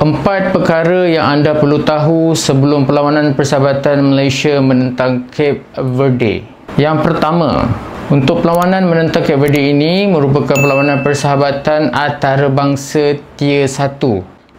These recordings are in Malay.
4 perkara yang anda perlu tahu sebelum perlawanan persahabatan Malaysia menentang Cape Verde. Yang pertama, untuk perlawanan menentang Cape Verde ini merupakan perlawanan persahabatan antarabangsa Tier 1.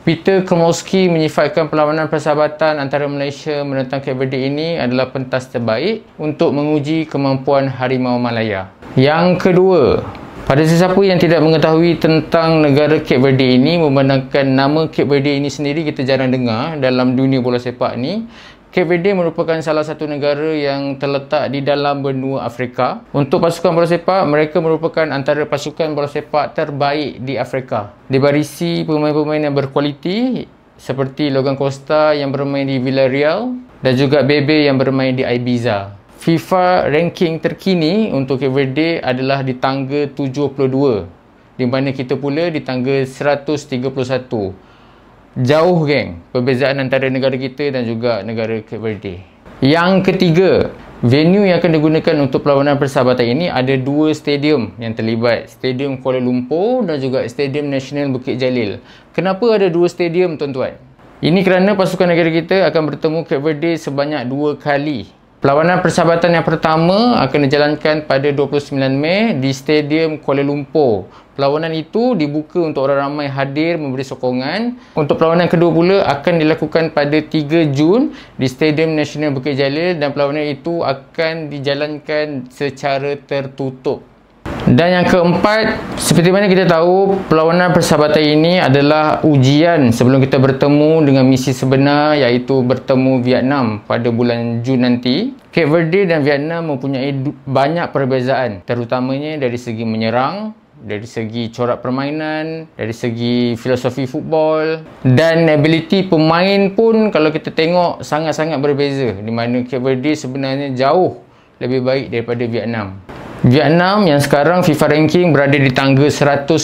Peter Komorowski menyifatkan perlawanan persahabatan antara Malaysia menentang Cape Verde ini adalah pentas terbaik untuk menguji kemampuan Harimau Malaya. Yang kedua, pada sesiapa yang tidak mengetahui tentang negara Cape Verde ini, memandangkan nama Cape Verde ini sendiri kita jarang dengar dalam dunia bola sepak ni. Cape Verde merupakan salah satu negara yang terletak di dalam benua Afrika. Untuk pasukan bola sepak, mereka merupakan antara pasukan bola sepak terbaik di Afrika. Dibarisi pemain-pemain yang berkualiti seperti Logan Costa yang bermain di Villarreal dan juga Bebe yang bermain di Ibiza. FIFA ranking terkini untuk Cape Verde adalah di tangga 72, di mana kita pula di tangga 131. Jauh geng perbezaan antara negara kita dan juga negara Cape Verde. Yang ketiga, venue yang akan digunakan untuk perlawanan persahabatan ini ada 2 stadium yang terlibat, Stadium Kuala Lumpur dan juga Stadium Nasional Bukit Jalil. Kenapa ada 2 stadium tuan-tuan? Ini kerana pasukan negara kita akan bertemu Cape Verde sebanyak 2 kali. Perlawanan persahabatan yang pertama akan dijalankan pada 29 Mei di Stadium Kuala Lumpur. Perlawanan itu dibuka untuk orang ramai hadir memberi sokongan. Untuk perlawanan kedua pula akan dilakukan pada 3 Jun di Stadium Nasional Bukit Jalil dan perlawanan itu akan dijalankan secara tertutup. Dan yang keempat, seperti mana kita tahu, perlawanan persahabatan ini adalah ujian sebelum kita bertemu dengan misi sebenar, iaitu bertemu Vietnam pada bulan Jun nanti. Cape Verde dan Vietnam mempunyai banyak perbezaan, terutamanya dari segi menyerang, dari segi corak permainan, dari segi filosofi football, dan ability pemain pun kalau kita tengok sangat-sangat berbeza, di mana Cape Verde sebenarnya jauh lebih baik daripada Vietnam. Vietnam yang sekarang FIFA ranking berada di tangga 105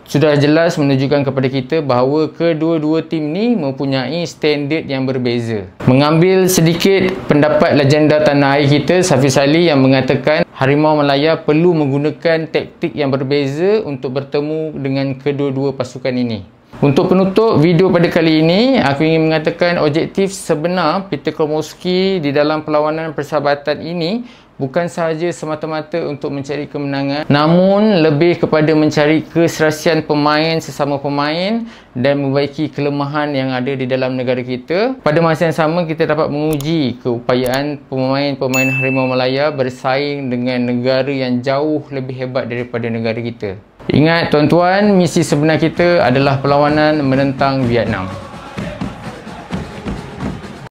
sudah jelas menunjukkan kepada kita bahawa kedua-dua tim ni mempunyai standard yang berbeza. Mengambil sedikit pendapat legenda tanah air kita, Safiz Ali, yang mengatakan Harimau Malaya perlu menggunakan taktik yang berbeza untuk bertemu dengan kedua-dua pasukan ini. Untuk penutup video pada kali ini, aku ingin mengatakan objektif sebenar Peter Komorowski di dalam perlawanan persahabatan ini bukan sahaja semata-mata untuk mencari kemenangan, namun lebih kepada mencari keserasian pemain sesama pemain dan membaiki kelemahan yang ada di dalam negara kita. Pada masa yang sama, kita dapat menguji keupayaan pemain-pemain Harimau Malaya bersaing dengan negara yang jauh lebih hebat daripada negara kita. Ingat tuan-tuan, misi sebenar kita adalah perlawanan menentang Vietnam.